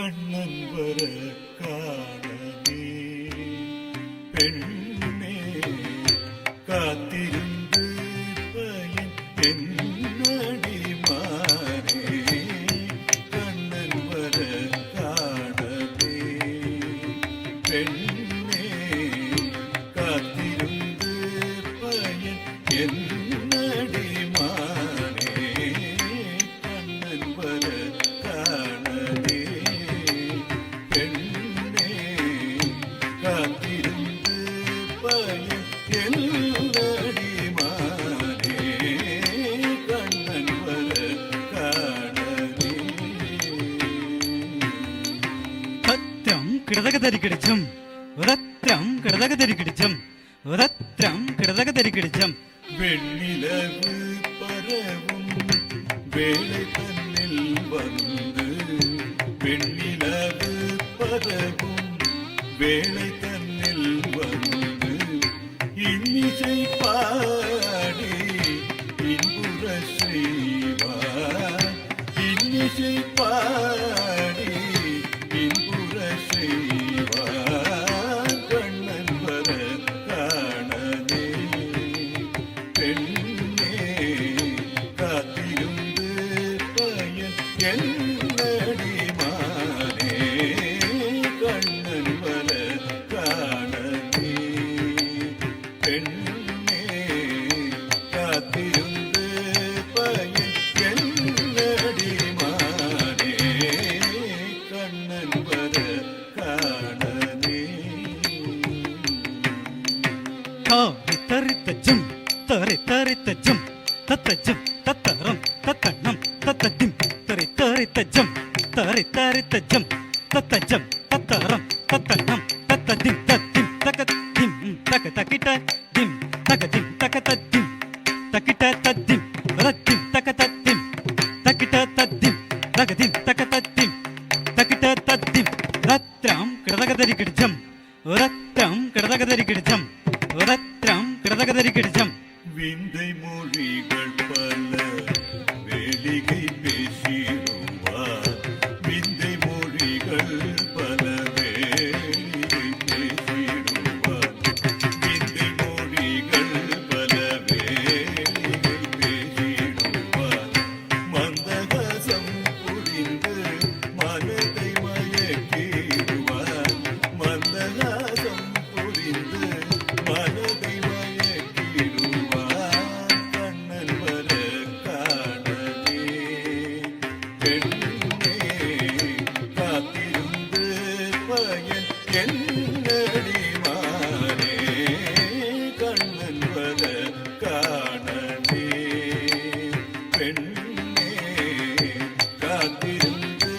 கண்ணன் வர காணவே பெண்ணே காத்திருந்து பயன் என்னடி மாறே கண்ணன் வர காணவே பெண்ணே காத்திருந்து பயன் என்னடி மாறே கண்ணன் வர காணவே பெண்ணே காத்திருந்து பயன் என்னடி மாறே கண்ணன் வர காணவே சத்தியம் கிடதகதரி கிடைச்சும் உரத்திரம் கிடதகதரி கிடைச்சும் உரத்திரம் கிடதகதரி கிடைச்சும் வெண்ணிலவு பரவும் வேளை தன்னில் வந்து வெண்ணிலவு பரவும் வேளை தன்னில் வந்து இன்னிசை பாடி இன்புற செய்வார் இன்னிசை பாடி இன்புற செய்வார் கண்ணன் வர காணவே பெண்ணே காத்திருந்து பயன் என்னடி மாறே கண்ணன் வர காணவே பெண்ணே காத்திருந்து பயன் என்னடி மாறே கண்ணன் வர காணவே காவி தரித்தஜம் தரி தரித்தஜம் தத்தஜம் தத்தரம் தத்தனம் தத்ததிம் தரி தரித்தஜம் தரி தரித்தஜம் தத்தஜம் தத்தரம் தத்தனம் தத்ததிம் தத்திம் தகதிம் தக தகிட்ட திம் தகதிம் தகததிம் தகிட்ட தத்திம் ரத்திம் தகததிம் தகிட்ட தத்திம் தகதிம் தகததிம் தகிட்ட தத்திம் ரத்ரம் கிடதகதரி கிடஜம் ரத்ரம் கிடதகதரி கிடஜம் ரத்ரம் கிடதகதரி கிடஜம் விந்தை மொழிகள் பல வேலிகை பேசிடுவார் விந்தை மொழிகள் பல வேலிகை பேசிடுவார் விந்தை மொழிகள் பல வேலிகை பேசிடுவார் மந்தகாசம் புரிந்து மனதை மயக்கிடுவார் மந்தகாசம் புரிந்து மனதை மயக்கிடுவார் கண்ணன் வர காணவே பெண்ணே காத்திருந்து பயன் என்னடி மாறே கண்ணன் வர காணவே பெண்ணே காத்திருந்து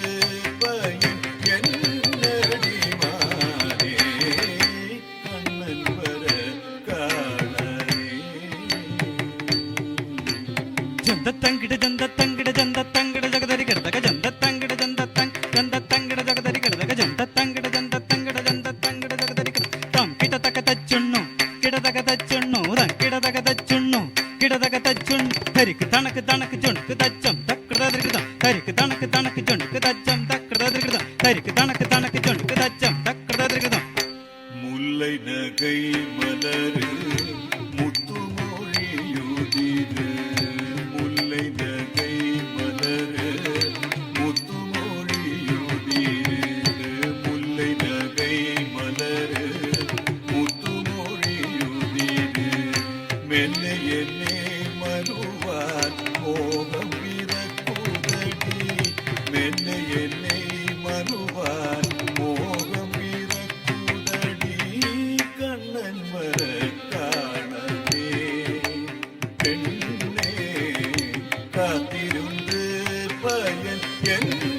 பயன் என்னடி மாறே கண்ணன் வர காணவே ஜந்த தங்கிட ஜந்த தங்கிட ஜந்த தங்கிட ஜகதரி கிடதக ஜந்த தங்கிட ஜந்த தங்கிட ஜகதரி கிடதக ஜந்த தங்கிட ஜந்த தங்கிட ஜகதரி கிட தம் கிட தக தச்சுண்ணு கிடதக தச்சுண்ணு ரங் கிடதக தச்சுண்ணு கிடதக தச்சுண்ணு தரிக்கு தனக்கு தனக்கு ஜொனுக்கு தச்சம் தக்கிடதரி கிடதம் தரிக்கு தனக்கு தனக்கு ஜொனுக்கு தச்சம் தக்கிடதரி கிடதம் தரிக்கு தனக்கு தனக்கு ஜொனுக்கு தச்சம் தக்கிடதரி கிடதம் முல்லை நகை மலரு முத்து மொழியுதிரு முல்லை நகை மலரு முத்து மொழியுதிரு முல்லை நகை மலரு முத்து மொழியுதிரு மெல்ல என்னே மறுவார் மோகம் பிறக்குதடி மெல்ல என்னை மறுவார் மோகம் பிறக்குதடி கண்ணன் வர காணவே பெண்ணே காத்திருந்து பயன் என்ன